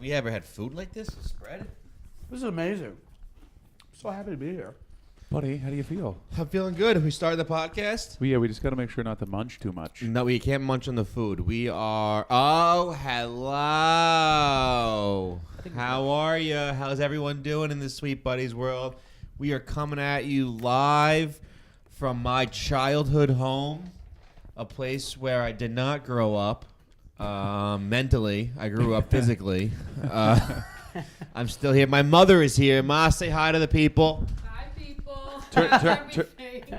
we ever had food like this? Spread? This is amazing. So happy to be here. Buddy, how do you feel? I'm feeling good. We started the podcast. Well, yeah, we just got to make sure not to munch too much. No, we can't munch on the food. We are. Oh, hello. How are you? How's everyone doing in the Sweet Buddies world? We are coming at you live from my childhood home, a place where I did not grow up mentally. I grew up physically. I'm still here. My mother is here. Ma, say hi to the people. Hi, people.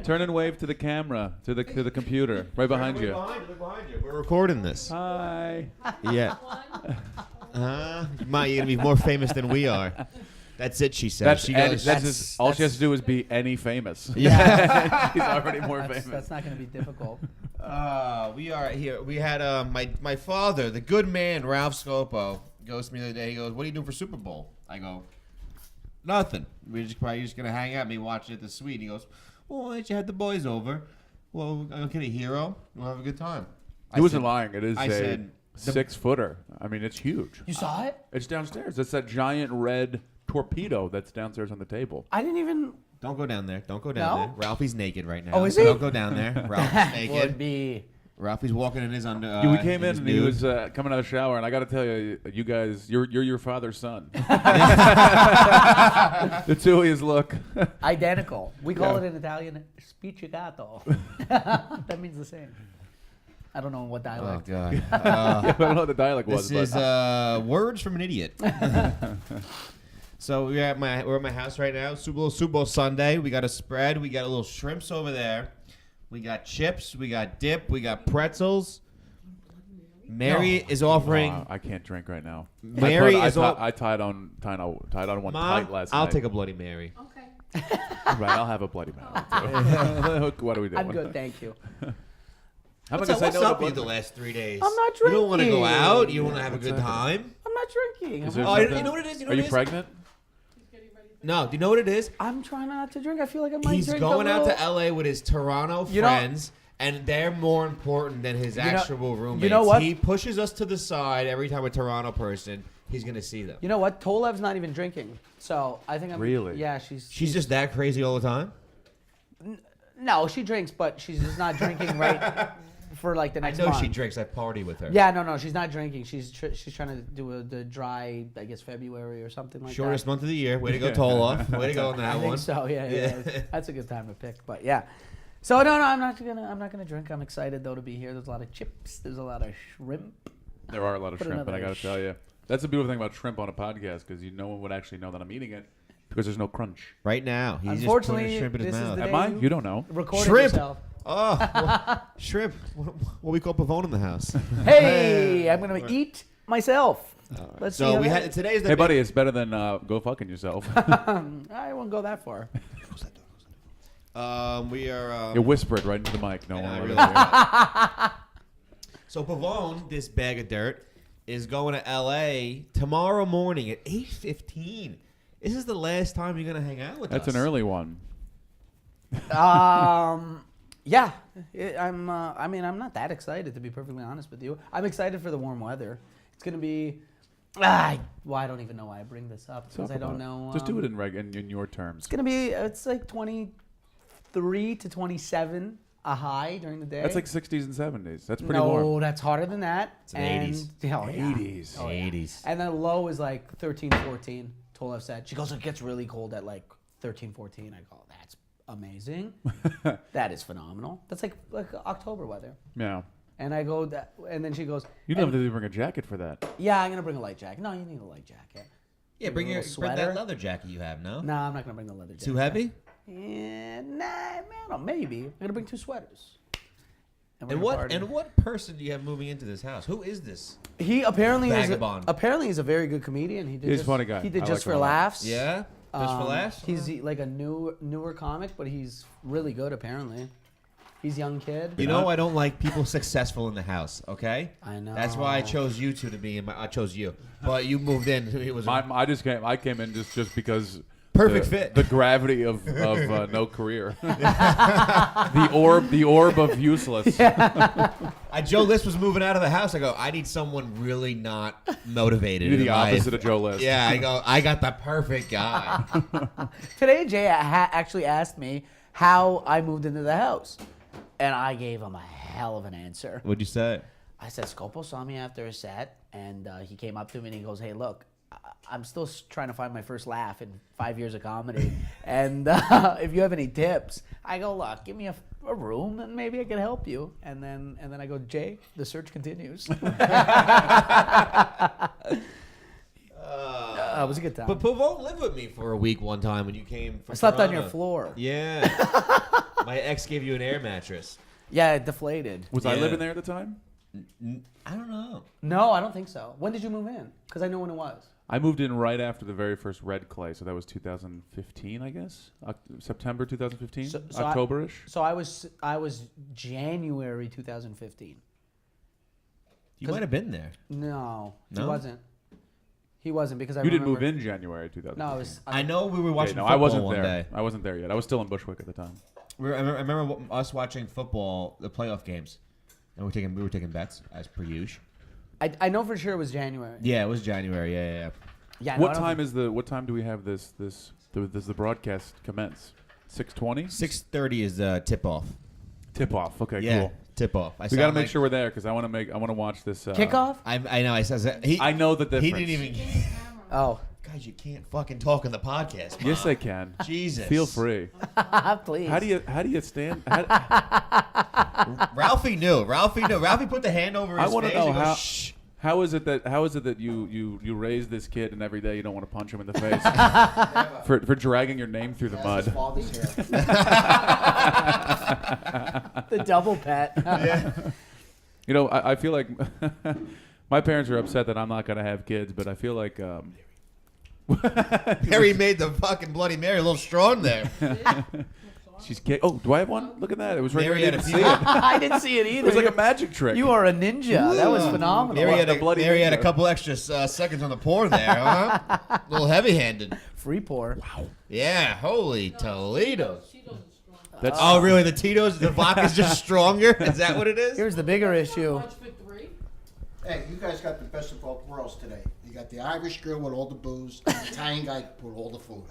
Turn and wave to the camera, to the computer, right behind you. Look behind you. We're recording this. Hi. Yeah. Ma, you're gonna be more famous than we are. That's it, she said. All she has to do is be any famous. Yeah. She's already more famous. That's not going to be difficult. We are here. We had my father, the good man, Ralph Scopo, goes to me the other day. He goes, "What are you doing for Super Bowl?" I go, "Nothing. We're probably just gonna hang out, me watching it at the suite." He goes, "Well, why don't you have the boys over? Well, I'll get a hero. We'll have a good time." He wasn't lying. It is I said, 6-footer. I mean, it's huge. You saw it? It's downstairs. It's that giant red torpedo that's downstairs on the table. I didn't even... Don't go down there. Don't go down there. Ralphie's naked right now. Oh, is he? Don't go down there. Ralphie's naked. Would be... Ralphie's walking in his under. We came in and he was coming out of the shower, and I got to tell you, you guys, you're your father's son. The two of yous look identical. We call it in Italian spiccicato. That means the same. I don't know what dialect. Oh God. I don't know what the dialect was. This is words from an idiot. So we're at my house right now. Super Bowl Sunday. We got a spread. We got a little shrimps over there. We got chips. We got dip. We got pretzels. Mary is offering. I can't drink right now. Mary I is. I tied on one tight last night. I'll take a Bloody Mary. Okay. Right, I'll have a Bloody Mary. What are we doing? I'm good, thank you. How am I What's gonna say no up to with you the last 3 days? I'm not You don't want to go drinking. out. You want to have a good time. I'm not drinking. Is there Oh, something- you know what it is? You know Are what you it is? pregnant? No. Do you know what it is? I'm trying not to drink. I feel like I might He's drink going a out little. to LA with his Toronto friends, and they're more important than his actual roommates. you know what? He pushes us to the side every time a Toronto person. He's gonna see them. You know what? Tolev's not even drinking. So I think I'm... Really? Yeah, She's just that crazy all the time. No, she drinks, but she's just not drinking right for like the I next know month. she drinks. I party with her. Yeah, no, she's not drinking. She's trying to do the dry, I guess, February or something like Shortest that. month of the year. Way to go, Toloff. Way to go on that I one. think so. Yeah. That's a good time to pick. But yeah. So no, I'm not gonna drink. I'm excited though to be here. There's a lot of chips. There's a lot of shrimp. There are a lot of Put shrimp, but I another got to tell you, that's the beautiful thing about shrimp on a podcast because no one would actually know that I'm eating it because there's no crunch. Right now, he's just Unfortunately, putting a shrimp in his this is mouth. the Am day I? you- You don't know. Recording Shrimp. yourself. Oh, shrimp. What we call Pavone in the house. Hey, I'm gonna eat myself. Let's see. So how we that- had today's the Hey, big- buddy, it's better than go fucking yourself. I won't go that far. We are. You whisper it right into the mic. No I one will really hear. So Pavone, this bag of dirt, is going to L.A. tomorrow morning at 8:15. This is the last time you're gonna hang out with us. That's an early one. Yeah, I'm not that excited to be perfectly honest with you. I'm excited for the warm weather. It's gonna be. I don't even know why I bring this up because I don't know. Just do it in your terms. It's gonna be. It's like 23 to 27 a high during the day. That's like 60s and 70s. That's pretty no, warm. that's hotter than that. It's an 80s. Oh, yeah. 80s. Oh, yeah. 80s. And then low is like 13, 14. Tolev said. She goes, it gets really cold at like 13, 14. I go, that's amazing. That is phenomenal. That's like October weather. Yeah. And I go, and then she goes, You don't have to bring a jacket for that. yeah, I'm going to bring a light jacket. No, you need a light jacket. Yeah, bring little that sweater. leather jacket you have. No. No, I'm not going to bring the leather jacket. Too heavy. Yeah, nah, maybe. I'm going to bring 2 sweaters. we're And gonna what party. and what person do you have moving into this house? Who is this? He apparently Vagabond. is a very good comedian. He did He's a just, funny guy. He did I Just like him for a lot. Laughs. Yeah, just for laughs. He's like a newer comic, but he's really good apparently. He's a young kid. You know, I don't like people successful in the house. Okay, I know. That's why I chose you two to be. I chose you, but you moved in. It was. I came in just because Perfect fit. The gravity of no career. the orb of useless. Joe List was moving out of the house. I go, I need someone really not motivated. You're the in life. opposite of Joe List. Yeah, I go, I got the perfect guy. Today, Jay actually asked me how I moved into the house, and I gave him a hell of an answer. What'd you say? I said, Scopo saw me after a set, and he came up to me and he goes, hey, look, I'm still trying to find my first laugh in 5 years of comedy. And if you have any tips, I go, look, give me a room and maybe I can help you. And then I go, Jay, the search continues. It was a good time. But Pavone lived with me for a week one time when you came from I slept on Toronto. your floor. Yeah. My ex gave you an air mattress. Yeah, it deflated. Was I Yeah. living there at the time? I don't know. No, I don't think so. When did you move in? Because I know when it was. I moved in right after the very first Red Clay, so that was 2015, I guess. September 2015, So October-ish. So I was January 2015. You might have been there. No, he No? wasn't. He wasn't because I You didn't move remember- in January 2015. No, it was. I know we were watching no, football I wasn't one there. day. I wasn't there yet. I was still in Bushwick at the time. I remember us watching football, the playoff games, and we were taking bets as per usual. I know for sure it was January. Yeah, it was January. Yeah. Yeah. no, What I don't time think- What time do we have does the broadcast commence? 6:20. 6:30 is tip off. Tip off. Okay, Yeah, cool. tip off. We got to make sure we're there because I want to watch this kickoff? I know. I says that. I know the difference. He didn't even. Oh, Guys, you can't fucking talk in the podcast. Mom. Yes, I can. Jesus. Feel free. please. How do you stand? Ralphie knew. Ralphie put the hand over his I want face. to know and goes, how. Shh. How is it that you raise this kid and every day you don't want to punch him in the face for dragging your name through the mud? The double pet. You know, I feel like my parents are upset that I'm not going to have kids, but I feel like Harry made the fucking Bloody Mary a little strong there. she's oh, do I have one? Look at that! It was right Mary there. had I a didn't few. see it. I didn't see it either. It was like a magic trick. You are a ninja. That was phenomenal. Mary The bloody had a ninja. couple extra seconds on the pour there, huh? A little heavy-handed. Free pour. Wow. Yeah, holy Toledo. That's Oh, really? The Tito's, the vodka's just stronger? Is that what it is? Here's the bigger issue. Hey, you guys got the best of both worlds today. You got the Irish girl with all the booze, and the Italian guy with all the food.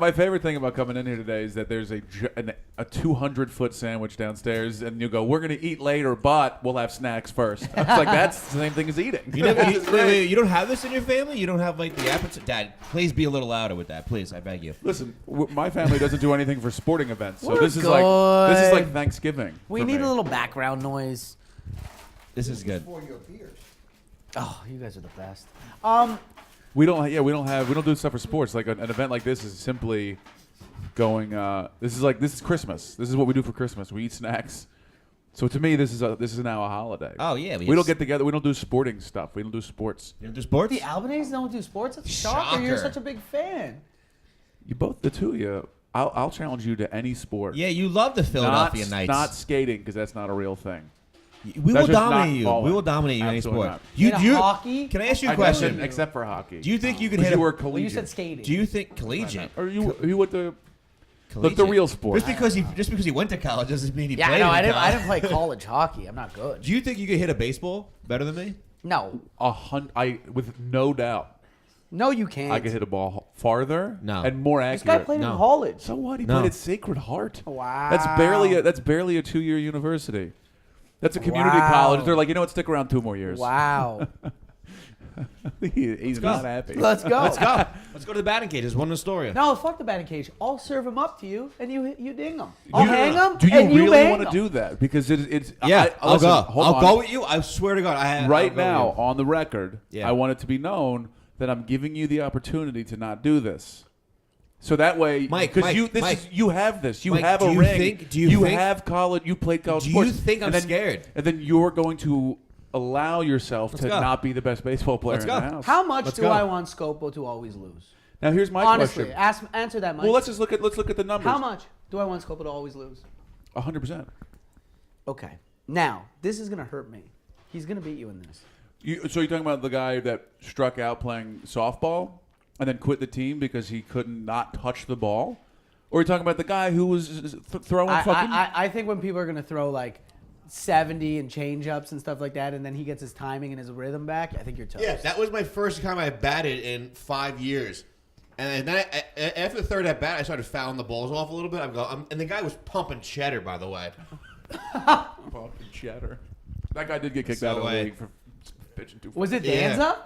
my favorite thing about coming in here today is that there's a 200-foot sandwich downstairs, and you go, "We're gonna eat later, but we'll have snacks first." I was like, "That's the same thing as eating." You don't have this in your family? You don't have, like, the appetite? Dad, please be a little louder with that. Please, I beg you. Listen, my family doesn't do anything for sporting events, so We're this is like good. Thanksgiving. We for need me. a little background noise. This is good. For your beers. Oh, you guys are the best. We don't do stuff for sports. Like an event like this is simply going. This is Christmas. This is what we do for Christmas. We eat snacks. So to me, this is now a holiday. Oh, yeah. We don't get together. We don't do sporting stuff. We don't do sports. You don't do sports? The Albanese don't do sports? That's a shocker. You're Shocker. such a big fan. You both, the two of you. I'll challenge you to any sport. Yeah, you love the Philadelphia Knights. Not skating because that's not a real thing. We That's will just not dominate you. falling. We will dominate you in any Absolutely sport. not. In hockey? Can I ask you a I question? didn't, except for hockey. Do you think you could Because hit you were a Well, you collegiate? said skating. Do you think collegiate? Or you went to Collegiate. the real sport? Just because he went to college doesn't mean he Yeah, played. no, in I college. didn't play college hockey. I'm not good. Do you think you could hit a baseball better than me? No. With no doubt, No, you can't. I could hit a ball farther No. and more This accurate. guy played No. in college. So what? He No. played at Sacred Heart. Wow. That's barely a 2-year university. That's a community Wow. college. They're like, you know what? Stick around 2 more years. Wow. He's not happy. Let's go. Let's go. Let's go to the batting cage. There's one in Astoria. No, fuck the batting cage. I'll serve them up to you, and you ding them. I'll Do you- hang them, Do you and you really bang want to them. do that? Because it's Yeah, I'll listen, go. hold I'll on. go with you. I swear to God. Right I'll go now, with you. on the record, Yeah. I want it to be known that I'm giving you the opportunity to not do this. So that way, Mike, because Mike, you have this, you Mike, have do a you ring, think- do you think- have college, you played college Do sports. you think I'm and then, scared? And then you're going to allow yourself Let's to go. not be the best baseball player Let's in go. the house. How much Let's do go. I want Scopo to always lose? Now here's my Honestly, question. answer that, Mike. Well, let's look at the numbers. How much do I want Scopo to always lose? 100%. Okay. Now, this is going to hurt me. He's going to beat you in this. So you're talking about the guy that struck out playing softball? and then quit the team because he couldn't not touch the ball? Or are you talking about the guy who was throwing fucking... I think when people are going to throw like 70 and change-ups and stuff like that, and then he gets his timing and his rhythm back, I think you're toast. Yeah, that was my first time I batted in 5 years. And then after the third at bat, I started fouling the balls off a little bit. And the guy was pumping cheddar, by the way. Pumping cheddar. That guy did get kicked out of the league for pitching too far. Was it Danza?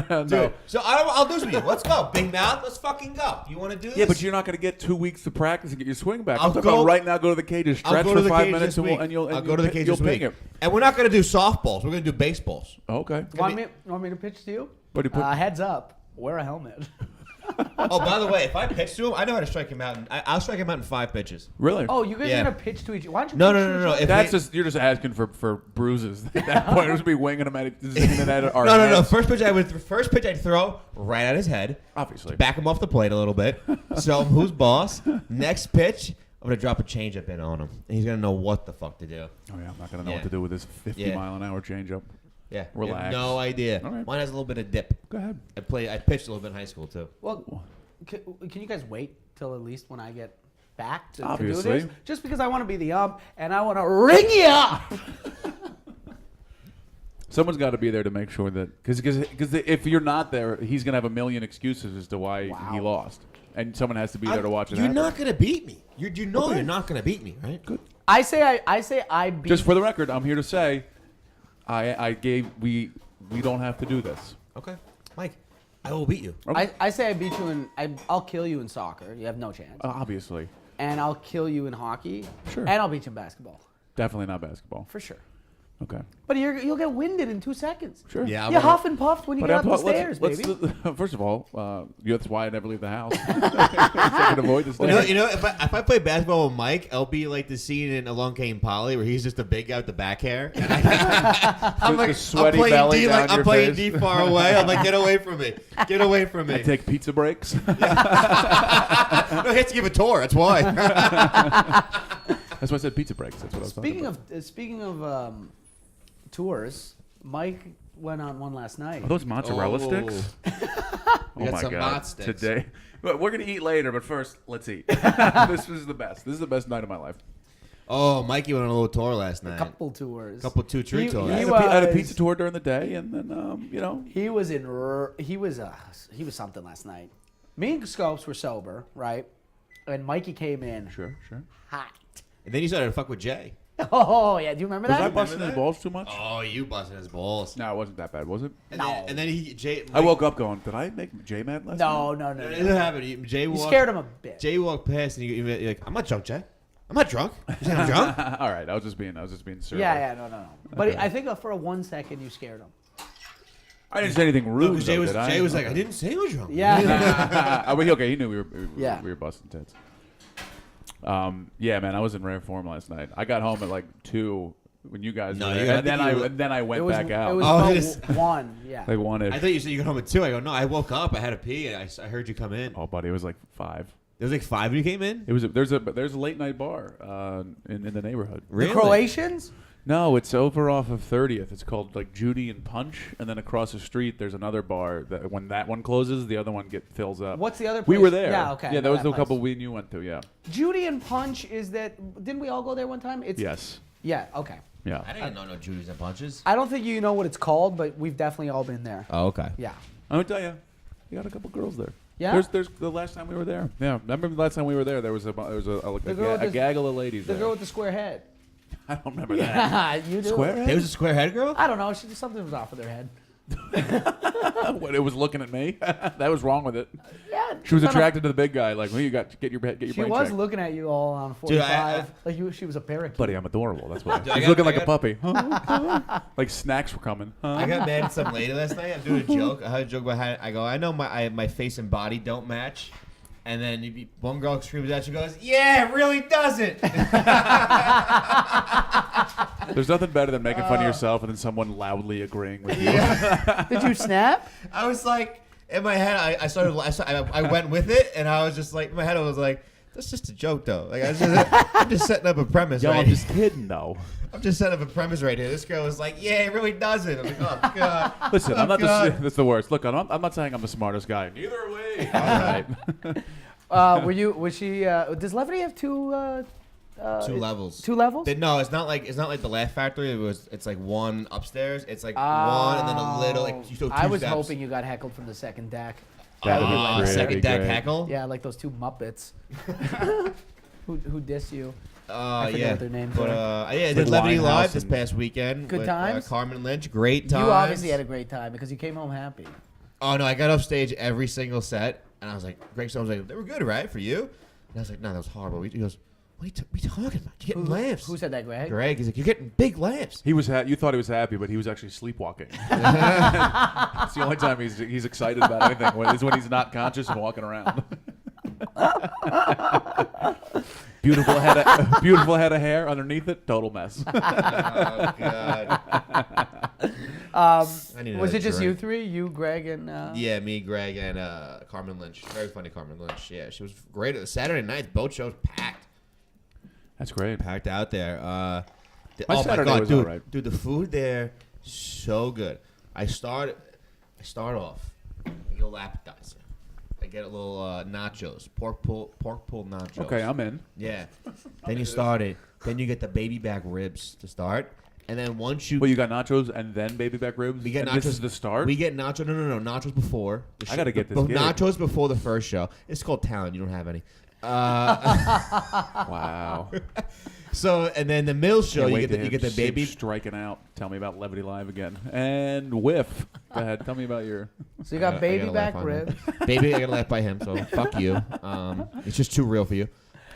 No. Dude, so I'll do this with you. Let's go. Big mouth, let's fucking go. You want to do this? Yeah, but you're not going to get 2 weeks to practice and get your swing back. I'll I'm talking go- about right now, go to the cages, I'll stretch go to for the 5 cage minutes, this week. and I'll go to the cage you'll this week. ping it. And we're not going to do softballs. We're going to do baseballs. Okay. Want me to pitch to you? What do you put? Heads up. Wear a helmet. Oh, by the way, if I pitch to him, I know how to strike him out. I'll strike him out in 5 pitches. Really? Oh, you guys Yeah. are going to pitch to each other? Why don't you No, pitch no, to no, each no. other? If That's we- just you're just asking for bruises. At that point, it would be winging him at our No. heads. First pitch I'd throw right at his head. Obviously. Back him off the plate a little bit. So who's boss? Next pitch, I'm gonna drop a changeup in on him, and he's gonna know what the fuck to do. Oh yeah, I'm not gonna know Yeah. what to do with this 50 Yeah. mile an hour changeup. Yeah, you have Relax. no idea. All right. Mine has a little bit of dip. Go ahead. I pitched a little bit in high school too. Well, can you guys wait till at least when I get back to do Obviously. this? Just because I want to be the ump and I want to ring you up. Someone's got to be there to make sure that because if you're not there, he's gonna have a million excuses as to why he lost, and someone has to be there to watch it. You're happen. not gonna beat me. You know you're not gonna beat me, right? Good. I say I beat. Just for the record, I'm here to say, we don't have to do this. Okay, Mike, I will beat you. I say I beat you in. I'll kill you in soccer. You have no chance. Obviously, And I'll kill you in hockey. Sure. And I'll beat you in basketball. definitely not basketball. For sure. Okay. But you'll get winded in 2 seconds. Sure. Yeah, You huff and puffed when you But get up the let's- stairs, let's- baby. First of all, that's why I never leave the house. So I can avoid the stairs. You know, if I play basketball with Mike, it'll be like the scene in Along Came Polly where he's just a big guy with the back hair. And I'm like, the sweaty I'm playing belly D, down like I'm your playing face. D far away. I'm like, get away from me, get away from me. I take pizza breaks. No, he has to give a tour. That's why. That's why I said pizza breaks. That's what I was talking about. Speaking of tours, Mike went on one last night. Are those mozzarella Oh. sticks? We got some mozz sticks. Today, but we're gonna eat later. But first, let's eat. This is the best. This is the best night of my life. Oh, Mikey went on a little tour last night. Couple tours. Couple 2-3 tours. He I had a was- pizza tour during the day, and then He was he was something last night. Me and Scopes were sober, right? And Mikey came in Sure. hot. And then you started to fuck with Jay. Oh yeah, do you remember Was I that? busting his that? balls too much? Oh, you busted his balls. No, it wasn't that bad, was it? And No. then, and then Jay. I woke up going, did I make Jay mad last night? No. It didn't happen. Jay You walked. scared him a bit. Jay walked past, and you're like, "I'm not drunk, Jay. I'm not drunk. You saying I'm drunk?" All right, I was just being surly. Yeah, no. But Okay. I think for a 1 second you scared him. I didn't say anything rude. No, 'cause Jay though, was did I? Jay was like, "I didn't say I was drunk." Yeah. Okay, he knew we Yeah. were busting tits. Yeah, man, I was in rare form last night. I got home at like 2 when you guys No, were you there, got- and then I went back out. It was Oh, about it is- 1, yeah. Like wanted. I thought you said you got home at 2. I go, no, I woke up. I had to pee. And I heard you come in. Oh, buddy, it was like 5. It was like 5 when you came in. It was there's a late night bar in the neighborhood. Really? The Croatians? No, it's over off of 30th. It's called like Judy and Punch, and then across the street there's another bar that when that one closes, the other one fills up. What's the other We place? were there. Yeah, okay. I Yeah, know that was that the couple place. we and you went to. Yeah. Judy and Punch is that? Didn't we all go there one time? It's Yes. Yeah. Okay. Yeah. I didn't know no Judy's and Punches. I don't think you know what it's called, but we've definitely all been there. Oh, okay. Yeah. I'm gonna tell you, you got a couple girls there. Yeah? There's the last time we were there. Yeah. Remember the last time we were there? There was a girl with a the- gaggle of ladies The there. girl with the square head. I don't remember that. Yeah, you do. Square head? There was a square head girl. I don't know. Something was off with her head. What, it was looking at me. That was wrong with it. Yeah. She was no, no. attracted to the big guy. Like, well, you got get your She brain was checked. looking at you all on Dude, 45. She was a parakeet. Buddy, I'm adorable. That's why. Dude, I She's got- looking I like a got- puppy. Like snacks were coming. I got mad at some lady last night. I'm doing a joke. I had a joke about how I go, I know my face and body don't match. And then one girl screams out, she goes, "Yeah, it really doesn't." There's nothing better than making fun of yourself and then someone loudly agreeing with you. Did you snap? I was like, in my head, I went with it, and I was just like, in my head, I was like, That's just a joke, though. Like I'm just setting up a premise. Yo, right I'm just kidding, though. I'm just setting up a premise right here. This girl was like, "Yeah, it really doesn't." I'm like, "Oh God." Listen, Oh, I'm not God. that's the worst. Look, I'm not saying I'm the smartest guy. Neither are we. All right. Was she? Does Levity have two? Two levels. 2 levels? No, it's not like the Laugh Factory. It's like one upstairs. It's like one and then a little like you I was steps. hoping you got heckled from the second deck. That would be Oh, great. second deck Great. heckle. Yeah, like those 2 Muppets. who diss you? I forget what their names but, are. yeah, I It's did like Levity Winehouse Live this and- past weekend. Good with, times? Carmen Lynch, great times. You obviously had a great time because you came home happy. Oh no, I got off stage every single set, and I was like, Greg Stone was like, "They were good, right, for you?" And I was like, "No, that was horrible." He goes, "What are you talking about? You're getting laughs." Who said that, Greg? Greg? He's like, "You're getting big laughs." He was you thought he was happy, but he was actually sleepwalking. It's the only time he's excited about anything is when he's not conscious and walking around. Beautiful head of hair underneath it, total mess. Oh God. Was I it need another just you drink. 3? You, Greg, and Yeah, me, Greg, and Carmen Lynch. Very funny, Carmen Lynch. Yeah, she was great. Saturday nights, both shows packed. That's great. Packed out there. My oh Saturday my God, was dude, alright. dude, the food there so good. I start off. I get a little appetizer. I get a little nachos, pork pull nachos. Okay, I'm in. Yeah. Then you start it. Then you get the baby back ribs to start, and then once you Well, you got nachos and then baby back ribs. we get and nachos. This is the start. We get nachos. No. Nachos before. The I gotta get this gig. Nachos before the first show. It's called talent. You don't have any. Wow. So and then the middle show, Can't you wait get to the, hear you get the Sid baby. striking out. Tell me about Levity Live again. And whiff. Go ahead. Tell me about your. so you got I baby gotta back laugh on that. ribs. Baby, I gotta laugh by him. So fuck you. It's just too real for you.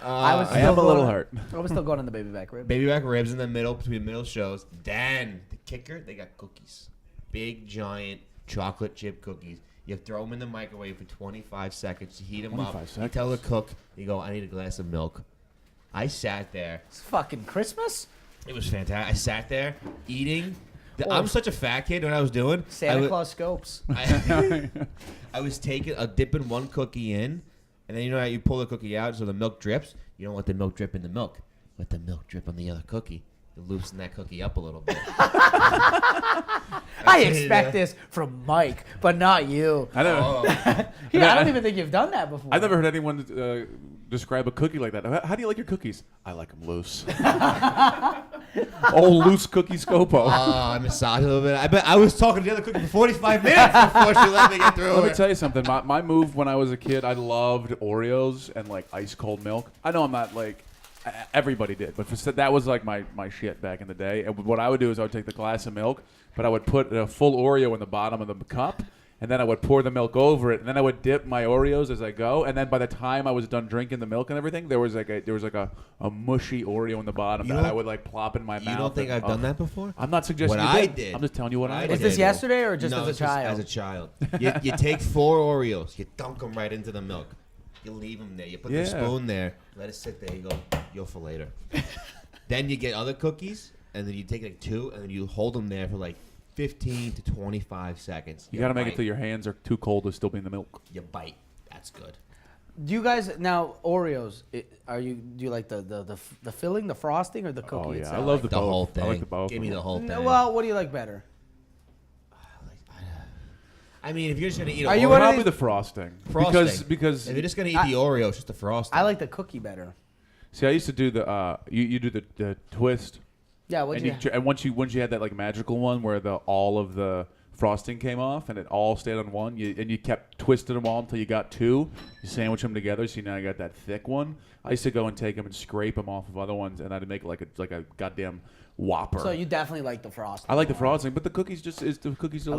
I was I am a still little going- hurt. I was still going on the baby back ribs. baby back ribs in the middle between middle shows. Then the kicker, they got cookies, big giant chocolate chip cookies. You throw them in the microwave for 25 seconds. You heat them up. 25 You tell the cook, you go, I need a glass of milk. I sat there. It's fucking Christmas. It was fantastic. I sat there eating. Oh. I'm such a fat kid. What I was doing, Santa Claus scopes. I was dipping one cookie in, and then you know how you pull the cookie out so the milk drips. You don't let the milk drip in the milk. Let the milk drip on the other cookie. You loosen that cookie up a little bit. I expect this from Mike, but not you. I don't. Oh, Yeah, I don't even think you've done that before. I've never heard anyone describe a cookie like that. How do you like your cookies? I like them loose. Old loose cookie Scopo. I massaged a little bit. I bet I was talking to the other cookie for 45 minutes before she let me get through. Let me it. tell you something. My move when I was a kid, I loved Oreos and like ice cold milk. I know I'm not like everybody did, but that was like my shit back in the day. And what I would do is I would take the glass of milk, but I would put a full Oreo in the bottom of the cup. And then I would pour the milk over it, and then I would dip my Oreos as I go. And then by the time I was done drinking the milk and everything, there was like a mushy Oreo in the bottom You that I don't- would like plop in my You mouth. don't think and- I've done that before? I'm not suggesting What you I did. did. I'm just telling you what I What did. Is this did, yesterday or just No, as a it's just child? as a child. You take 4 Oreos, you dunk them right into the milk. You leave them there. You put the Yeah. spoon there. Let it sit there. You go, you'll for later. Then you get other cookies, and then you take like 2, and then you hold them there for like 15 to 25 seconds. You got to make it bite. till your hands are too cold to still be in the milk. You bite. That's good. Do you guys now Oreos? Do you like the filling, the frosting, or the cookie Oh yeah, itself? I love The both. whole thing. I like the both. Give me the whole thing. Well, what do you like better? I mean, if you're just gonna eat, Are you Oreo, one of Probably these- the frosting. frosting. Because if you're just gonna eat the Oreo, it's just the frosting. I like the cookie better. see, I used to do the you do the twist, Yeah, what and you? and once you had that like magical one where all of the frosting came off and it all stayed on one, and you kept twisting them all until you got 2. You sandwich them together, so now you got that thick one. I used to go and take them and scrape them off of other ones, and I'd make like a goddamn Whopper. So you definitely like the frosting. I like the more. frosting, but the cookies love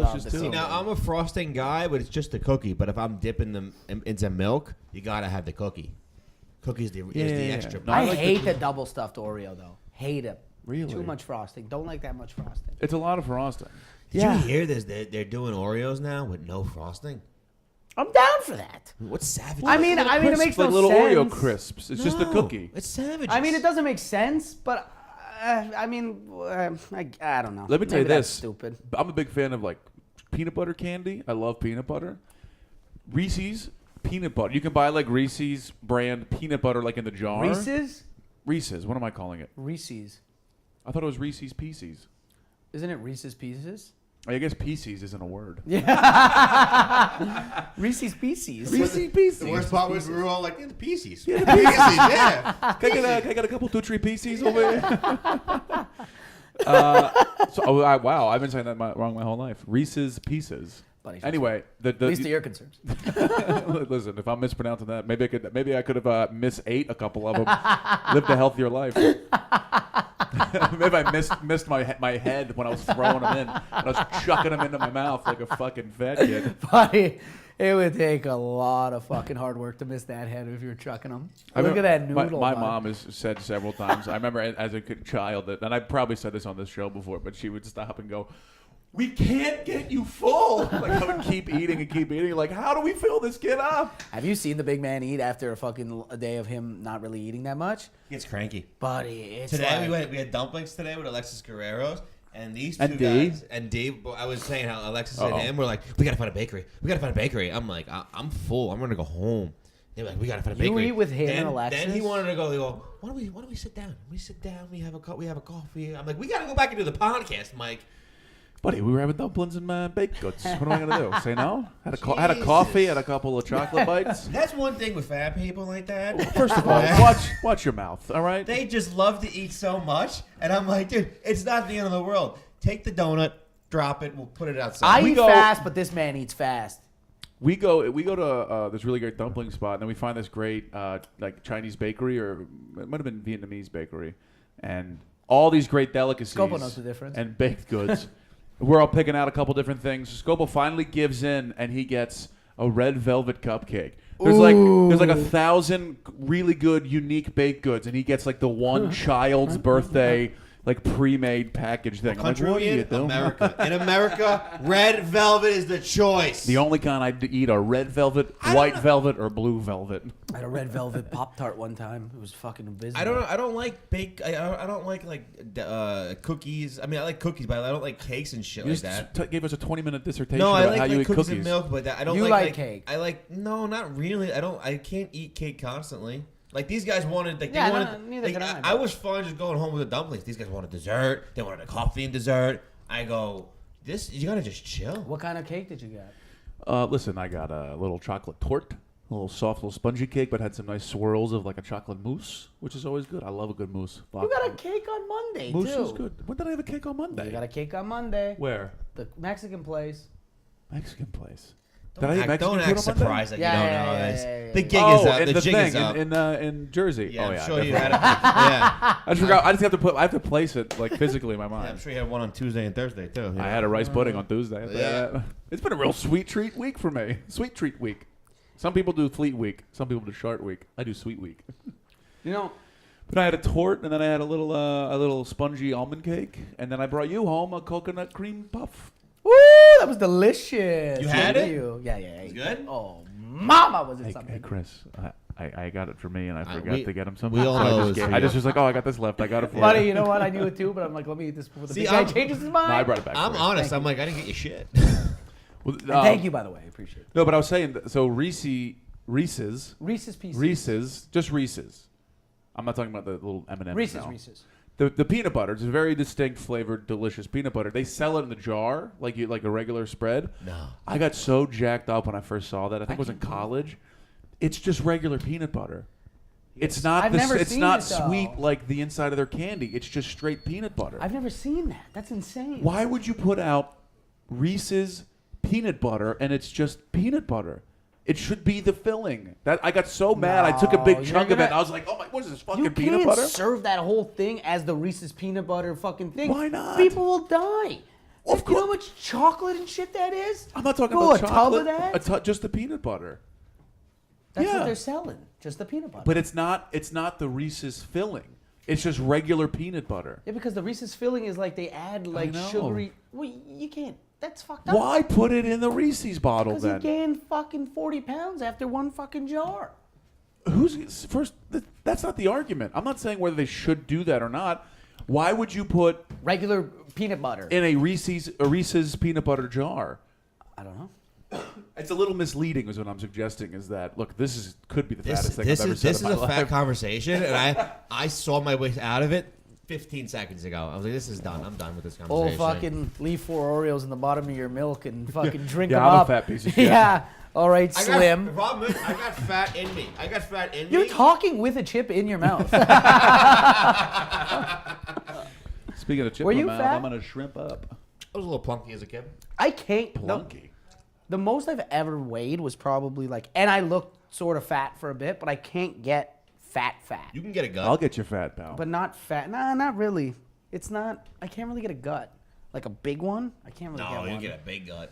delicious the too. See, now I'm a frosting guy, but it's just the cookie. But if I'm dipping them into milk, you gotta have the cookie. Cookie's is the Yeah. extra. No, I I like the hate the double stuffed Oreo though. Hate it. Really? Too much frosting. Don't like that much frosting. It's a lot of frosting. Did Yeah. you hear this? They're doing Oreos now with no frosting. I'm down for that. What's savage? I mean, it Crisps, makes like no little sense. Oreo crisps. It's just the cookie. It's savage. I mean, it doesn't make sense, but I mean, I don't know. Let me tell you Maybe that's this. Stupid. I'm a big fan of like peanut butter candy. I love peanut butter. Reese's peanut butter. You can buy like Reese's brand peanut butter like in the jar. Reese's? Reese's. What am I calling it? Reese's. I thought it was Reese's Pieces. Isn't it Reese's Pieces? I guess Pieces isn't a word. Yeah. Reese's Pieces. Reese's Pieces. The worst part was we were all like, the pieces. Yeah, the Pieces, yeah. Can I get a couple 2, 3 pieces over here? Wow, I've been saying that wrong my whole life. Reese's Pieces. Buddy, Anyway, at least to your concerns. listen, if I'm mispronouncing that, maybe I could have misate a couple of them, lived a healthier life. Maybe I missed my head when I was throwing them in, and I was chucking them into my mouth like a fucking fat kid. Buddy, it would take a lot of fucking hard work to miss that head if you were chucking them. Look at that noodle. My mom has said several times. I remember as a child and I probably said this on this show before, but she would stop and go, "We can't get you full." Like I would keep eating and keep eating. Like, how do we fill this kid up? Have you seen the big man eat after a day of him not really eating that much? He gets cranky. Buddy, it's Today like, we had dumplings today with Alexis Guerrero's, and these two And Dave. guys and Dave. I was saying how Alexis and him were like, "We gotta find a bakery. We gotta find a bakery." I'm like, "I'm full. I'm gonna go home." They were like, "We gotta find a You bakery." eat with him and Alexis? Then he wanted to go. They go, "Why don't we sit down? We sit down. We have a coffee." I'm like, "We gotta go back and do the podcast, Mike." Buddy, we were having dumplings and baked goods. What am I gonna do? Say no? Had a coffee, had a couple of chocolate bites. That's one thing with fat people like that. First of all, watch your mouth. All right. They just love to eat so much, and I'm like, dude, it's not the end of the world. Take the donut, drop it, we'll put it outside. I eat fast, but this man eats fast. We go to this really great dumpling spot, and then we find this great like Chinese bakery, or it might have been Vietnamese bakery, and all these great delicacies. Scopo knows the difference. And baked goods. We're all picking out a couple different things. Scopo finally gives in, and he gets a red velvet cupcake. There's like 1,000 really good, unique baked goods, and he gets like the one child's birthday like pre-made package thing. I'm like, Country what are you in doing? America. In America, red velvet is the choice. The only kind I'd eat are red velvet, white velvet, or blue velvet. I had a red velvet Pop-Tart one time. It was fucking abysmal. I don't like bake. I don't like cookies. I mean, I like cookies, but I don't like cakes and shit You like just that. gave us a 20-minute dissertation No, I about like, how you eat cookies cookies. and milk, but I don't You like, like cake. I like not really. I can't eat cake constantly. Like these guys wanted, like Yeah, they no, wanted. neither like, can I, I was fine just going home with the dumplings. These guys wanted dessert. They wanted a coffee and dessert. I go, you gotta just chill. What kind of cake did you get? Listen, I got a little chocolate torte, a little soft, little spongy cake, but had some nice swirls of like a chocolate mousse, which is always good. I love a good mousse. You got a cake on Monday, mousse too. is good. When did I have a cake on Monday? You got a cake on Monday. Where? The Mexican place. Mexican place. Don't Did I eat act, Mexican don't food act on Monday? surprised that Yeah, you don't yeah, know yeah, this. yeah, yeah, The yeah. gig is up. and The the jig thing is up. in Jersey. Yeah, oh I'm yeah. sure you definitely. had. Yeah. I just forgot. I just have to place it like physically in my mind. I'm sure you had one on Tuesday and Thursday too. I had a rice pudding on Tuesday. Yeah. It's been a real sweet treat week for me. Sweet treat week. Some people do fleet week. Some people do short week. I do sweet week. You know, But I had a torte, and then I had a little spongy almond cake, and then I brought you home a coconut cream puff. woo, that was delicious. You had Thank it? you. Yeah. It's good? Oh, mama, was it something? Hey Chris, I got it for me, and I forgot we- to get him something. we all So know I it just, was for I just you. was like, oh, I got this left. I got it for Buddy, you. you know what? I knew it too, but I'm like, let me eat this before the See, big guy I'm- changes his mind. No, I brought it back. I'm for you. honest. I'm like, I didn't get your shit. Well, And thank you, by the way. I appreciate it. No, but I was saying, so Reese's, Reese's Pieces. just Reese's. I'm not talking about the little M&M's now. Reese's. The peanut butter is a very distinct flavored, delicious peanut butter. They sell it in the jar, like a regular spread. No. I got so jacked up when I first saw that. I think it was in college. It's just regular peanut butter. It's not I've never it's seen not it, though. sweet like the inside of their candy. It's just straight peanut butter. I've never seen that. That's insane. Why would you put out Reese's peanut butter and it's just peanut butter? It should be the filling. That I got so mad. I took a big No, chunk you're of it. And gonna- I was like, "Oh my, what is this fucking You peanut can't butter?" serve that whole thing as the Reese's peanut butter fucking thing. Why not? People will die. Of You know how course. much chocolate and shit that is? I'm not talking Bro, about a tub chocolate. of that? Just the peanut butter. That's Yeah. what they're selling. Just the peanut butter. But it's not the Reese's filling. It's just regular peanut butter. yeah, because the Reese's filling is like they add like know. sugary. Well, you can't. That's fucked up. Why put it in the Reese's bottle Because he then? gained fucking 40 pounds after one fucking jar. Who's first? That's not the argument. I'm not saying whether they should do that or not. Why would you put Regular peanut butter. in a Reese's peanut butter jar? I don't know. It's a little misleading, is what I'm suggesting. Is that look? Could be the fattest thing This I've ever is said this in is my a life. fat conversation, and I saw my way out of it 15 seconds ago. I was like, this is done. I'm done with this conversation. fucking leave 4 Oreos in the bottom of your milk and fucking drink Yeah, them I'm a up. fat piece of shit. Yeah. All right, The Slim. problem is, I got fat in me. You're talking with a chip in your mouth. Speaking of chip Were in you my mouth, fat? I'm gonna shrimp up. I was a little plunky as a kid. I can't. Plunky. The most I've ever weighed was probably like, and I looked sort of fat for a bit, but I can't get fat. You can get a gut. I'll get you fat, pal. But not fat. Nah, not really. It's not. I can't really get a gut. Like a big one. I can't really no, get you one. get a big gut.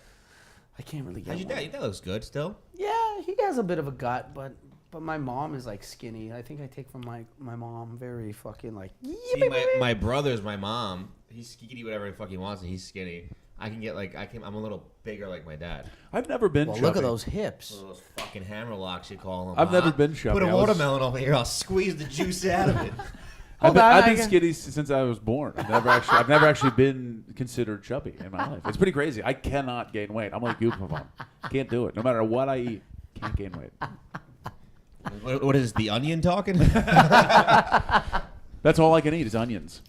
I can't really get How's your one. dad? Your dad looks good still. Yeah, he has a bit of a gut, but my mom is like skinny. I think I take from my mom. Very fucking like. See, my brother's my mom. He can eat whatever the fuck he wants, and he's skinny. I can get like I'm a little bigger like my dad. I've never been. Well, chubby. look at those hips. Those fucking hammer locks you call them. I've never been chubby. Put a I was- watermelon over here. I'll squeeze the juice out of it. I've been, Hold on, I've I been can- skinny since I was born. I've never actually been considered chubby in my life. It's pretty crazy. I cannot gain weight. I'm like you, Pavone. Can't do it. No matter what I eat, can't gain weight. What is the onion talking? That's all I can eat is onions.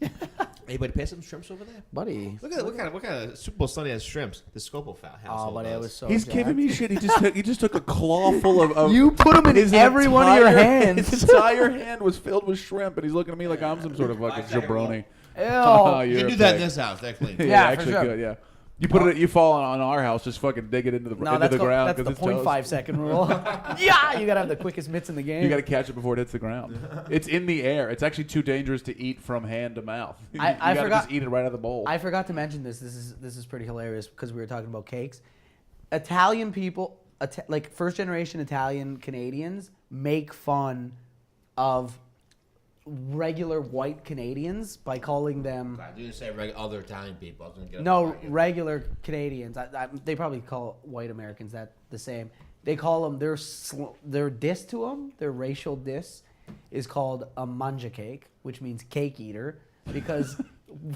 Hey, buddy, pay some shrimps over there. Buddy. Look at what kind of Super Bowl Sunday has shrimps? The Scopo household. Oh, buddy, I does. was so. He's jacked. giving me shit. He just took a claw full of. You put them in his every one of your entire- hands. His entire hand was filled with shrimp, and he's looking at me like I'm some sort of fucking 5-second jabroni. Ew. Oh, You you're can a do that in pig. this house, actually. Yeah, for actually sure. good. Yeah, you put it. You fall on our house. Just fucking dig it into the No, into that's, the ground that's the because it's toast. 0.5 second rule. Yeah, you gotta have the quickest mitts in the game. You got to catch it before it hits the ground. It's in the air. It's actually too dangerous to eat from hand to mouth. You I gotta forgot- just eat it right out of the bowl. I forgot to mention this. This is pretty hilarious because we were talking about cakes. Italian people, like first generation Italian Canadians, make fun of regular white Canadians by calling them I didn't say other Italian people. I was gonna get no regular Canadians. They probably call white Americans that the same. They call them their diss to them. Their racial diss is called a manja cake, which means cake eater, because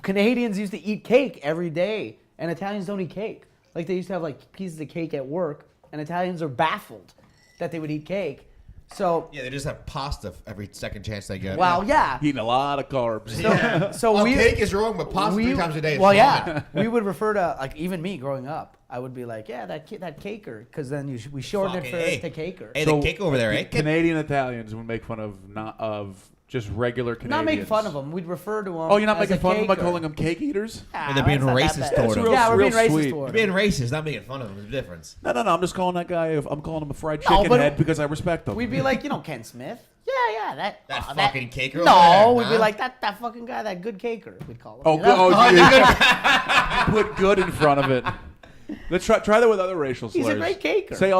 Canadians used to eat cake every day, and Italians don't eat cake. Like they used to have like pieces of cake at work, and Italians are baffled that they would eat cake. So Yeah, they just have pasta every second chance they get. well, yeah. Eating a lot of carbs. So Well, we cake is wrong, but pasta 3 times a day is well, fine. yeah, we would refer to like even me growing up. I would be like, yeah, that caker, because then we shorten it Fucking to caker. Hey, So, the cake over there, eh? Canadian Italians would make fun of just regular Canadians. Not make fun of them. We'd refer to them. Oh, you're not as making a fun of them by caker. calling them cake eaters? And they're being that's not that racist bad. toward That's them. real- Yeah, we're being real racist sweet. toward You're them. being racist, not making fun of them. There's a difference. No. I'm just calling that guy. I'm calling him a fried No, chicken but- head because I respect him. We'd be like, Ken Smith. Yeah, That fucking caker over No, there, we'd be huh? like that fucking guy, that good caker. We'd call him. Oh, you know? yeah. Put good in front of it. Let's try that with other racial slurs. He's a great caker. Say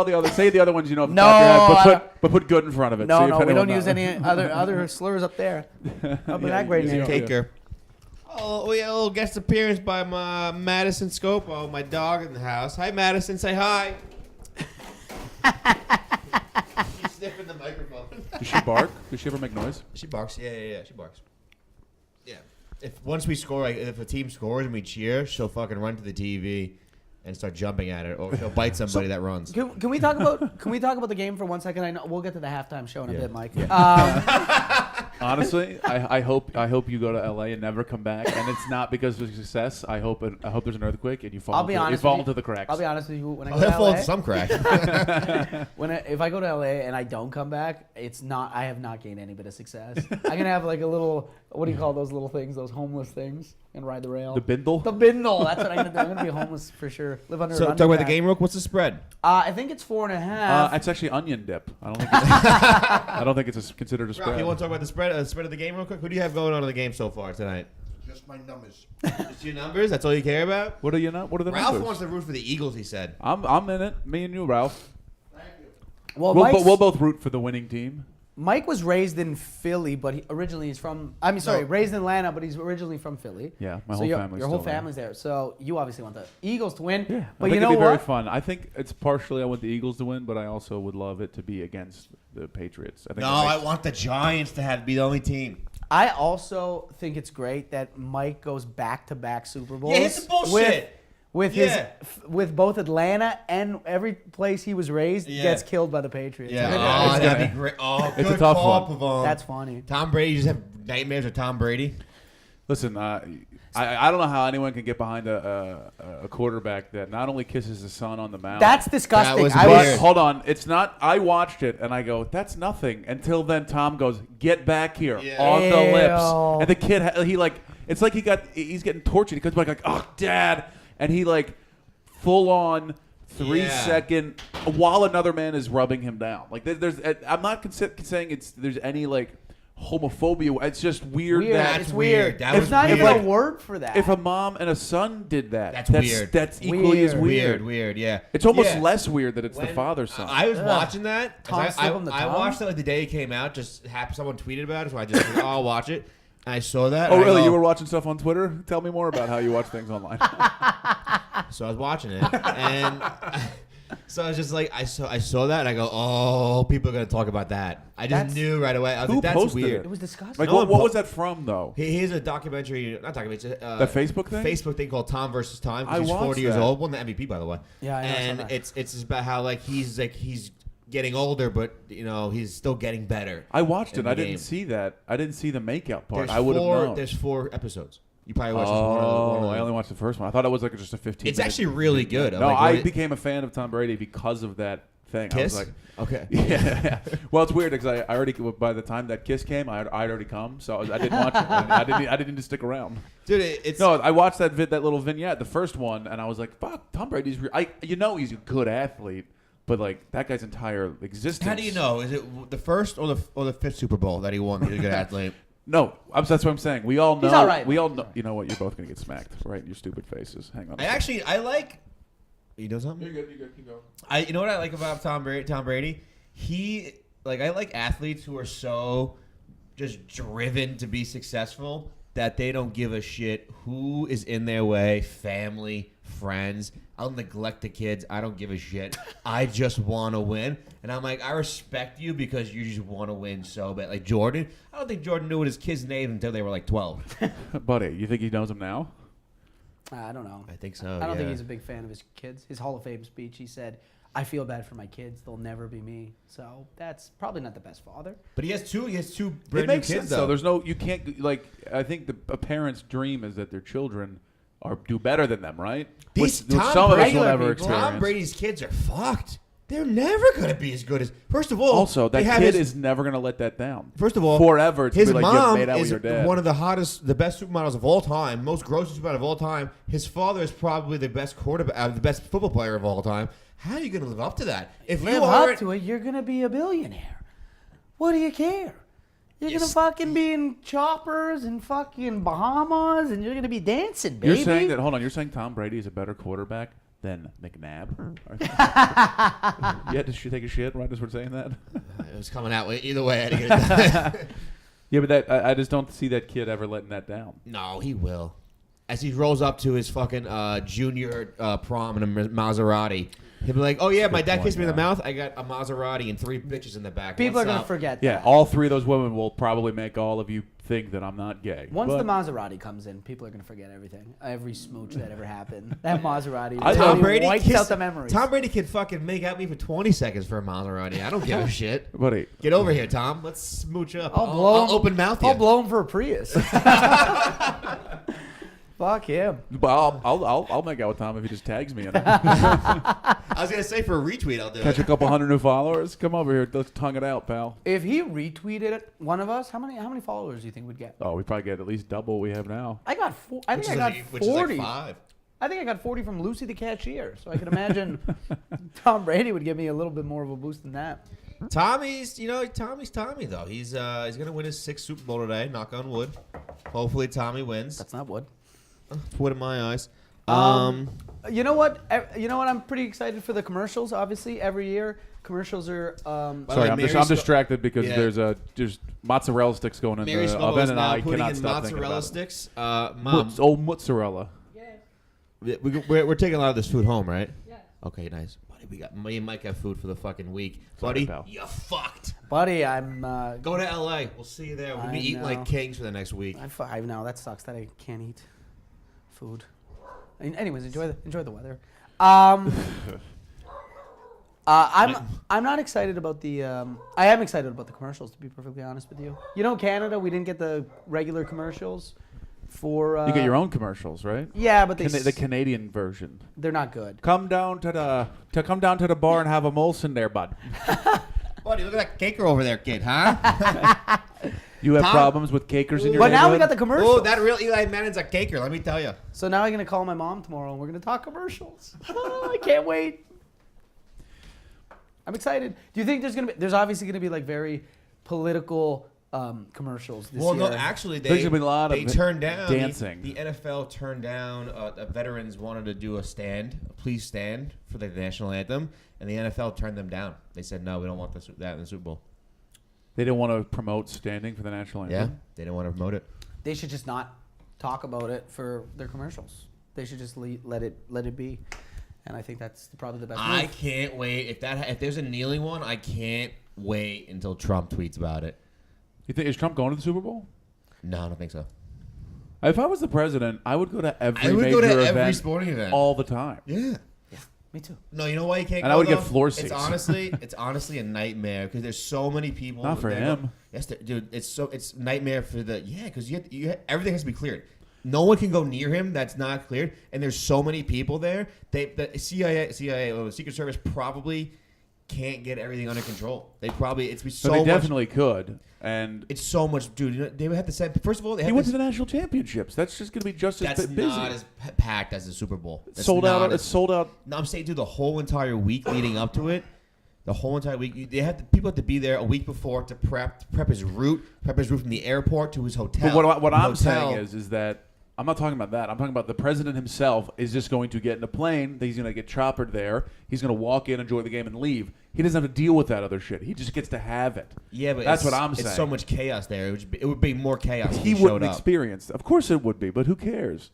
the other ones you know off the No, top of your I head, don't- but put good in front of it. See No, if we anyone don't knows. use any other slurs up there. Up in that great you name. don't. Caker. Oh, we had a little guest appearance by my Madison Scopo, my dog in the house. Hi, Madison. Say hi. She's sniffing the microphone. Does she bark? Does she ever make noise? She barks. Yeah. She barks. Yeah. If once we score, like, if a team scores and we cheer, she'll fucking run to the TV and start jumping at it, or she'll bite somebody that runs. Can we talk about the game for 1 second? I know we'll get to the halftime show in a Yeah. bit, Mike. Honestly, I hope you go to LA and never come back, and it's not because of success. I hope there's an earthquake and you fall. I'll be honest. You fall with into the cracks. I'll be honest with you. When I Oh, go they'll to fall LA, into some crack. if I go to LA and I don't come back, it's not. I have not gained any bit of success. I'm gonna have like a little. What do you call those little things? Those homeless things, and ride the rail. The bindle? The bindle. That's what I'm gonna do. I'm gonna be homeless for sure. Live under. So an talk about the underpass. game, Rook. What's the spread? I think it's 4.5. It's actually onion dip. I don't think. I don't think it's considered a Rock, spread. you want to talk about the spread of the game real quick? Who do you have going on in the game so far tonight? Just my numbers. Just your numbers? That's all you care about? What are you not? What are the Ralph numbers? wants to root for the Eagles, he said. I'm in it. Me and you, Ralph. Thank you. well, We'll both root for the winning team. Mike was raised in Philly, but originally he's from. Raised in Atlanta, but he's originally from Philly. Yeah, my So whole your family's whole still there. family's there. So you obviously want the Eagles to win. Yeah, but I think you know it'd be very what? fun. I think it's partially I want the Eagles to win, but I also would love it to be against the Patriots. I think No, it I makes- want the Giants to be the only team. I also think it's great that Mike goes back-to-back Super Bowls. Yeah, hit the bullshit. with with both Atlanta and every place he was raised Yeah. gets killed by the Patriots. Yeah, I think that'd be great. Oh, It's a good tough call, one. Pavone. that's funny. Tom Brady. You just have nightmares of Tom Brady. Listen, I don't know how anyone can get behind a quarterback that not only kisses his son on the mouth. That's disgusting. That was I But weird. hold on, it's not. I watched it and I go, "That's nothing." Until then, Tom goes, "Get back here!" Yeah. on the Ew. lips, and the kid, he like, it's like he's getting tortured. He comes back like, "Oh, Dad," and he like, full on 3-second while another man is rubbing him down. Like there's, I'm not saying there's any like homophobia. It's just weird. That It's weird. That It's was not weird. even a Like, word for that. if a mom and a son did that, That's weird. That's equally as weird. Weird. Yeah. It's almost Yeah. less weird that it's the When father's son. I was watching that. 'cause Tom I slip him the I tongue? watched it like the day it came out. Just happened, someone tweeted about it, so I just like, I'll watch it. And I saw that. Oh, and I really? go- You were watching stuff on Twitter? Tell me more about how you watch things online. So I was watching it, and so I was just like, I saw that, and I go, oh, people are gonna talk about that. I just That's- knew right away. I was Who like, that's posted weird. it was disgusting. Like, No what one was that from, though? Here's a documentary, not documentary. The Facebook thing? Facebook thing called Tom versus Time. 'Cause I he's watched 40 years that. old. Won the MVP, by the way. Yeah, I know, I saw And that. it's just about how he's getting older, but he's still getting better. I watched in it. I the didn't game. see that. I didn't see the makeout part. There's I would have known. There's 4 episodes. You probably watched Oh, one. I only watched the first one. I thought it was like just a 15. It's actually really good. No, Like, I when it- became a fan of Tom Brady because of that thing. I Kiss. was like, Okay. yeah. Well, it's weird because I already, by the time that Kiss came, I'd already come, so I didn't watch it. I didn't need to stick around. Dude, it's No, I watched that little vignette, the first one, and I was like, "Fuck, Tom Brady's." He's a good athlete, but like that guy's entire existence. How do you know? Is it the first or the 5th Super Bowl that he won? He's a good athlete. No, that's what I'm saying. We all know. He's all right. We all know. You know what? You're both gonna get smacked right in your stupid faces. Hang on. I like. You know something? You're good. Keep going. You know what I like about Tom Brady? I like athletes who are so just driven to be successful that they don't give a shit who is in their way, family, friends. I'll neglect the kids. I don't give a shit. I just want to win. And I'm like, I respect you because you just want to win so bad. Like Jordan, I don't think Jordan knew what his kids' names until they were like 12. Buddy, you think he knows him now? I don't know. I think so. I don't think he's a big fan of his kids. His Hall of Fame speech, he said, "I feel bad for my kids. They'll never be me." So that's probably not the best father. But he has two. He has 2 It brand new makes kids sense though. though. There's no. You can't like. I think a parent's dream is that their children do better than them, right? These Which Tom some of us Brady will never people- Tom experience. Brady's kids are fucked. They're never gonna be as good as. First of all, Also, that they have kid his- is never gonna let that down. First of all, forever. To his be like, mom you made out with is your dad. one of the hottest, the best supermodels of all time, most grossest supermodel of all time. His father is probably the best quarterback, the best football player of all time. How are you going to live up to that? If Live you are up to it, you're gonna be a billionaire. What do you care? You're gonna Yes. fucking be in choppers and fucking Bahamas, and you're gonna be dancing, baby. You're saying that? Hold on. You're saying Tom Brady is a better quarterback than McNabb? You had to take a shit right as we're saying that. it was coming out either way. I had to get it done. Yeah, but I just don't see that kid ever letting that down. No, he will. As he rolls up to his fucking junior prom in a Maserati, he'll be like, "Oh yeah, my Good dad point, kissed me in the yeah. mouth. I got a Maserati and 3 bitches in the back." People What's are gonna up?" forget. Yeah, that. all 3 of those women will probably make all of you think that I'm not gay. Once But the Maserati comes in, people are gonna forget everything, every smooch that ever happened. That Maserati I- Tom really Brady wipes kissed- out the memories. Tom Brady can fucking make out me for 20 seconds for a Maserati. I don't give a shit. buddy, Get over here, Tom. Let's smooch up. I'll I'll open mouth you. I'll blow him for a Prius. Fuck him. but I'll make out with Tom if he just tags me in it. I was gonna say for a retweet, I'll do Catch it. a couple hundred new followers. Come over here. Let's tongue it out, pal. If he retweeted one of us, how many followers do you think we'd get? Oh, we probably get at least double what we have now. I got I think I got 40. Which is like 5. I think I got 40 from Lucy the cashier. So I can imagine Tom Brady would give me a little bit more of a boost than that. Tommy's Tommy though. He's gonna win his 6th Super Bowl today. Knock on wood. Hopefully Tommy wins. That's not wood. Wood in my eyes. You know what? I'm pretty excited for the commercials. Obviously, every year commercials are. By the Sorry, way, I'm Mary distracted because Yeah. there's mozzarella sticks going in Mary the Scopo oven, is and now I putting cannot in stop thinking mozzarella about sticks. Mom, mozzarella. we're taking a lot of this food home, right? Yeah. Okay, nice. Buddy, me and Mike have food for the fucking week. Buddy, pal. you fucked. Buddy, I'm. Go to LA. We'll see you there. We'll be I eating know. like kings for the next week. I know that sucks that I can't eat food. Anyways, enjoy the weather. I'm not excited about the. I am excited about the commercials, to be perfectly honest with you. You know, Canada, we didn't get the regular commercials for. You get your own commercials, right? Yeah, but The Canadian version. they're not good. Come down to the bar and have a Molson there, bud. Buddy, look at that caker over there, kid, huh? You have Tom? problems with cakers in your But now we neighborhood? got the commercials. Oh, that real Eli Manning's a caker, let me tell you. So now I'm gonna call my mom tomorrow and we're gonna talk commercials. I can't wait. I'm excited. Do you think there's obviously gonna be like very political commercials this Well, year? no, actually, There's gonna be a lot of they turned down dancing. The NFL turned down. The veterans wanted to do a please stand for the national anthem, and the NFL turned them down. They said no, we don't want that in the Super Bowl. They didn't want to promote standing for the national anthem. Yeah, they didn't want to promote it. They should just not talk about it for their commercials. They should just let it be. And I think that's probably the best I move. can't wait if there's a kneeling one. I can't wait until Trump tweets about it. You think is Trump going to the Super Bowl? No, I don't think so. If I was the president, I would go to every I would major go to every event sporting event all the time. Yeah. Me too. No, you know why you can't And go, I would get though? floor It's seats. honestly a nightmare because there's so many people. Not for that him. Yes, dude. It's nightmare for because everything has to be cleared. No one can go near him that's not cleared, and there's so many people there. The CIA, Secret Service probably can't get everything under control. It's But so they much. definitely could. And It's so much, dude. You know, they would have to send. First of all, they he have went to. to the national championships. That's just going to be just as That's busy. not as packed as the Super Bowl. That's sold not out. as- It's sold out. No, I'm saying, dude, the whole entire week leading up to it, the whole entire week, people have to be there a week before to prep his route from the airport to his hotel. But what I'm Hotel. saying is that I'm not talking about that. I'm talking about the president himself is just going to get in a plane. He's going to get choppered there. He's going to walk in, enjoy the game, and leave. He doesn't have to deal with that other shit. He just gets to have it. Yeah, but that's what I'm saying. It's so much chaos there. It would be more chaos. If He showed wouldn't up. experience. Of course it would be, but who cares?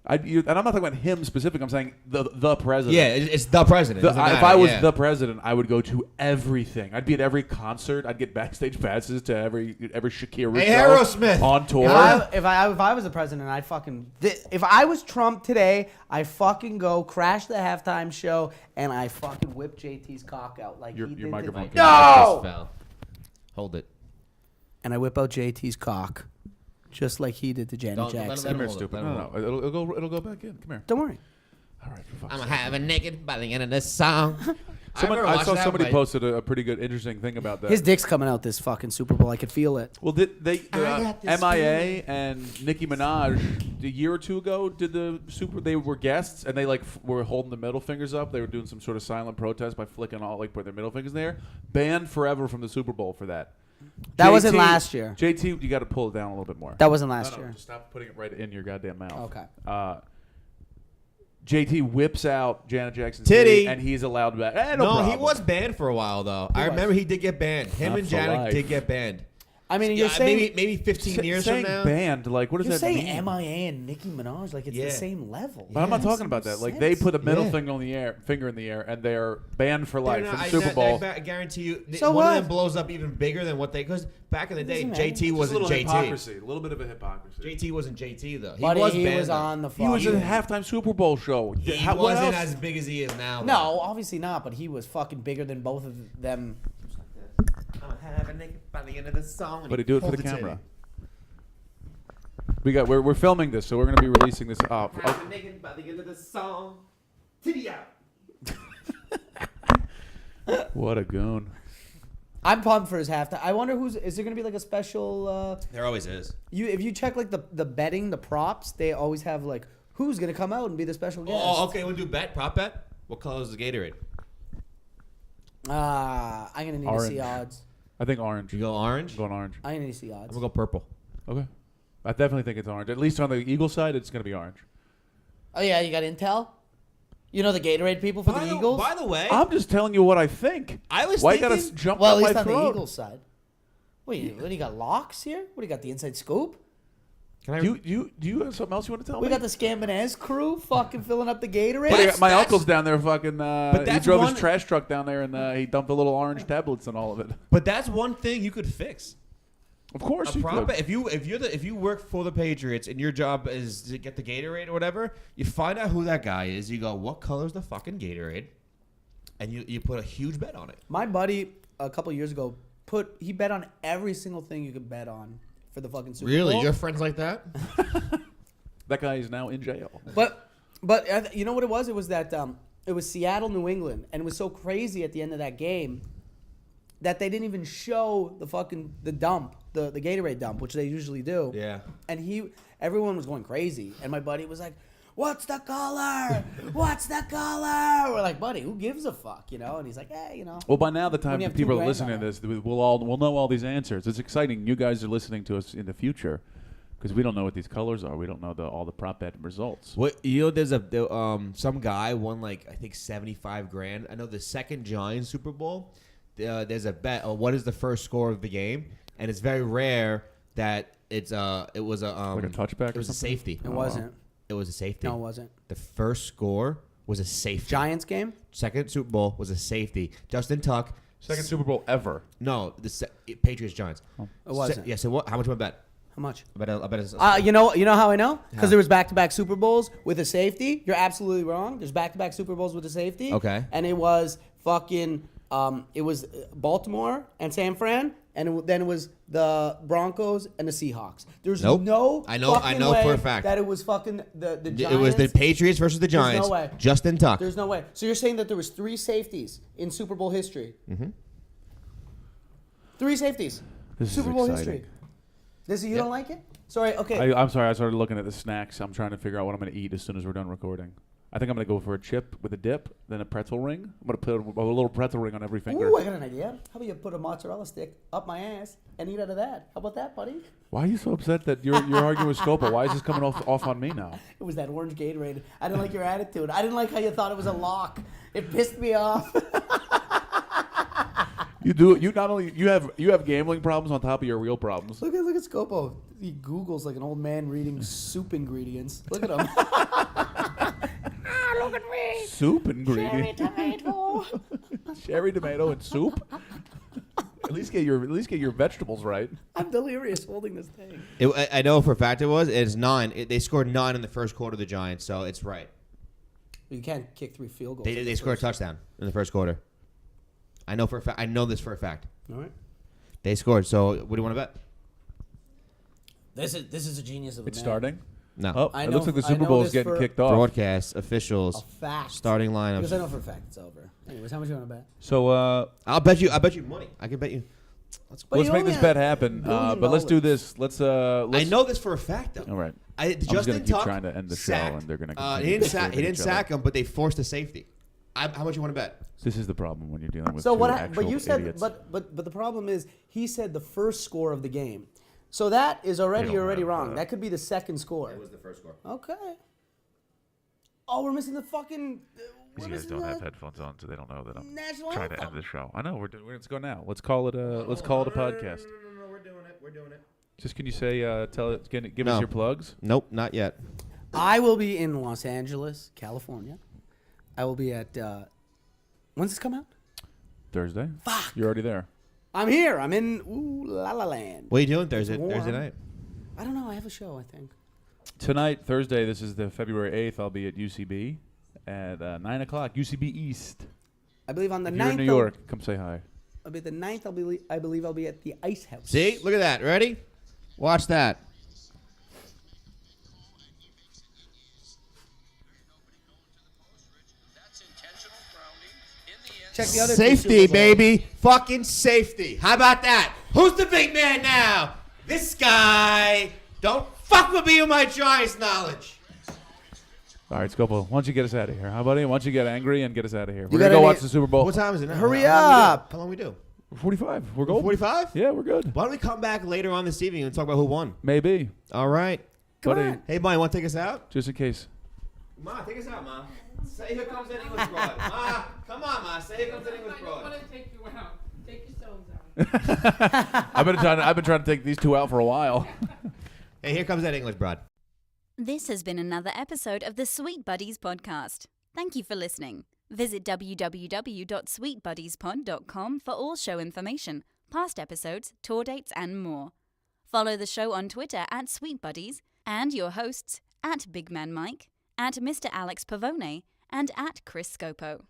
And I'm not talking about him specific. I'm saying the president. Yeah, it's the president. If I was the president, I would go to everything. I'd be at every concert. I'd get backstage passes to every Shakira Hey, show Aerosmith. on tour. If I was the president, I'd fucking. If I was Trump today, I fucking go crash the halftime show and I fucking whip JT's cock out like Your he did. microphone To, came no. Just fell. Hold it. And I whip out JT's cock, just like he did to Janet Don't- let Jackson. him Come here, hold it. stupid. Let him No, hold it'll go back in. Come here. Don't worry. All right, for fuck's I'm sake. having naked by the end of this song. I saw somebody posted a pretty good, interesting thing about that. His dick's coming out this fucking Super Bowl. I could feel it. Well, did they got this MIA and Nicki Minaj a year or two ago did the Super? They were guests and they were holding the middle fingers up. They were doing some sort of silent protest by flicking all putting their middle fingers in there. Banned forever from the Super Bowl for that. That wasn't last year. JT, you got to pull it down a little bit more. That wasn't last year. Just stop putting it right in your goddamn mouth. Okay. JT whips out Janet Jackson's Titty. and he's allowed back. No, No, problem. he was banned for a while though. I was. remember he did get banned. Him Not and for Janet life. did get banned. I mean, Yeah, you're saying maybe 15 years from saying now. banned. Like, what does you're that saying mean? MIA and Nicki Minaj like it's Yeah. the same level. But I'm not That talking makes about that. no Like they sense. put a middle Yeah. finger in the air, and they're banned for life from the I Super Bowl. I guarantee you, So one of what? them blows up even bigger than what they. Because back in the day, Doesn't matter. JT Just wasn't a little JT. hypocrisy, a little bit of a hypocrisy. JT wasn't JT though. Buddy, was he banned, was though. on the He was fucking. a halftime Super Bowl show. He What wasn't else? as big as he is now. though. No, obviously not. But he was fucking bigger than both of them. I'm having naked by the end of the song. But he do it for Hold the titty. camera. We're filming this, so we're gonna be releasing this. Having naked by the end of the song. Titty out. What a goon! I'm pumped for his halftime. I wonder is there gonna be like a special? There always is. If you check like the betting, the props, they always have like who's gonna come out and be the special guest. Oh, okay. We'll do prop bet. What color is the Gatorade? I'm gonna need to see Orange. odds. I think orange. You go orange. I'm going orange. I'm gonna need to see I'm odds. gonna go purple. Okay. I definitely think it's orange. At least on the Eagle side, it's gonna be orange. Oh yeah, you got intel. You know the Gatorade people for the Eagles. By the way, I'm just telling you what I think. I was Why you thinking. gotta jump Well, down at least my on the throat? Eagles side. What do you got locks here? What do you got? The inside scoop? Can I, Do you have something else you want to tell We me? got the Scambinez crew fucking filling up the Gatorade. Buddy, That's- my that's- uncle's down there fucking. He that's drove one- his trash truck down there and he dumped the little orange tablets and all of it. but that's one thing you could fix. Of course, A you prop could. bet. If you work for the Patriots and your job is to get the Gatorade or whatever, you find out who that guy is. You go, what color is the fucking Gatorade? And you put a huge bet on it. My buddy a couple years ago he bet on every single thing you could bet on for the fucking Super Really? Bowl. Your friends like that? That guy is now in jail. But you know what it was? It was that it was Seattle, New England, and it was so crazy at the end of that game that they didn't even show the Gatorade dump, which they usually do. Yeah. And everyone was going crazy, and my buddy was like, "What's the color? What's the color?" We're like, "Buddy, who gives a fuck?" You know? And he's like, "Hey, you know." Well, by now the When time you have people $2 are grand listening on to this, we'll know all these answers. It's exciting. You guys are listening to us in the future because we don't know what these colors are. We don't know all the prop bet results. What there's some guy won like I think 75 grand. I know the second Giants Super Bowl. There's a bet. What is the first score of the game? And it's very rare that it was a Like a touchback It or was a something? safety. It wasn't. It was a safety. No, it wasn't. The first score was a safety. Giants game? Second Super Bowl was a safety. Justin Tuck. Second Super Bowl ever. No, Patriots Giants. It wasn't. Yeah. So what? How much am I bet? How much? I bet it's. You know how I know? How? Because there was back-to-back Super Bowls with a safety. You're absolutely wrong. There's back-to-back Super Bowls with a safety. Okay. And it was fucking. It was Baltimore and San Fran, and then it was the Broncos and the Seahawks. There's Nope. no. I know fucking for way a fact. that it was fucking the Giants. It was the Patriots versus the There's Giants. no way. Justin Tuck. There's no way. So you're saying that there was 3 safeties in Super Bowl history? Mm-hmm. 3 safeties. This is Super Bowl exciting. history. You don't like it? Sorry. Okay. I'm sorry. I started looking at the snacks. I'm trying to figure out what I'm going to eat as soon as we're done recording. I think I'm going to go for a chip with a dip, then a pretzel ring. I'm going to put a little pretzel ring on every finger. Ooh, I got an idea. How about you put a mozzarella stick up my ass and eat out of that? How about that, buddy? Why are you so upset that you're arguing with Scopo? Why is this coming off on me now? It was that orange Gatorade. I didn't like your attitude. I didn't like how you thought it was a lock. It pissed me off. You do. You not only you have gambling problems on top of your real problems. Look at Scopo. He Googles like an old man reading soup ingredients. Look at him. Look at me. Soup ingredient. Cherry tomato. Cherry tomato and soup. At least get your vegetables right. I'm delirious holding this thing. I know for a fact it was. It's 9. They scored 9 in the first quarter of the Giants, so it's right. You can't kick 3 field goals. They scored a touchdown in the first quarter. I know for a fact. I know this for a fact. All right. They scored. So what do you want to bet? This is a genius of a It's man. starting. No. Oh, I it looks know- like the I Super know Bowl is this getting for- kicked off. Broadcast A officials, fact. starting Because I know lineups. for a fact it's over. Anyways, how much you want to bet? So I'll bet you money. I can bet you. But let's you make only this have bet happen. $1 But let's do billion. this. Let's. I know this for a fact though. All right. Justin just gonna keep Tuck trying to end the show, sacked. and they're gonna He continue didn't to sack. scream He at didn't each sack him, but they forced a safety. How much you want to bet? This is the problem when you're dealing with So two what? actual But you said, idiots. but the problem is he said the first score of the game. So that is already don't have, wrong. That could be the second score. the first score. Okay. Oh, we're missing the fucking. We're These guys missing don't have the headphones on, so they don't know that I'm national trying to end anthem. the show. I know. Let's go now. Let's call it a. Let's call it a podcast. No, we're doing it. We're doing it. Just can you say give No. us your plugs? Nope, not yet. I will be in Los Angeles, California. I will be at. When's this come out? Thursday. Fuck. You're already there. I'm here. I'm in La La Land. What are you doing Thursday warm. night? I don't know. I have a show, I think. Tonight, Thursday. This is the February 8th. I'll be at UCB at 9 o'clock. UCB East. I believe on the If you're 9th. in New York, come say hi. I'll be at the 9th. I believe I'll be at the Ice House. See, look at that. Ready? Watch that. Check the other two Safety, Super Bowls. baby. Fucking safety. How about that? Who's the big man now? This guy. Don't fuck with me with my Giants knowledge. All right, Scopo, why don't you get us out of here, huh, buddy? Why don't you get angry and get us out of here? We're got going to go any- watch the Super Bowl. What time is it now? Hurry How long up. How long we do? 45. We're going. 45? Yeah, we're good. Why don't we come back later on this evening and talk about who won? Maybe. All right. Come buddy, on. Hey, Bonnie, want to take us out? just in case. Ma, take us out, Ma. Say here comes an English broad. Ma, come on, Ma. Say here comes an English I don't broad. want to take you out. Take yourselves out. I've been trying to take these two out for a while. Hey, here comes that English broad. This has been another episode of the Sweet Buddies podcast. Thank you for listening. Visit www.sweetbuddiespod.com for all show information, past episodes, tour dates, and more. Follow the show on Twitter at Sweet Buddies and your hosts at Big Man Mike, at Mr. Alex Pavone, and at Chris Scopo.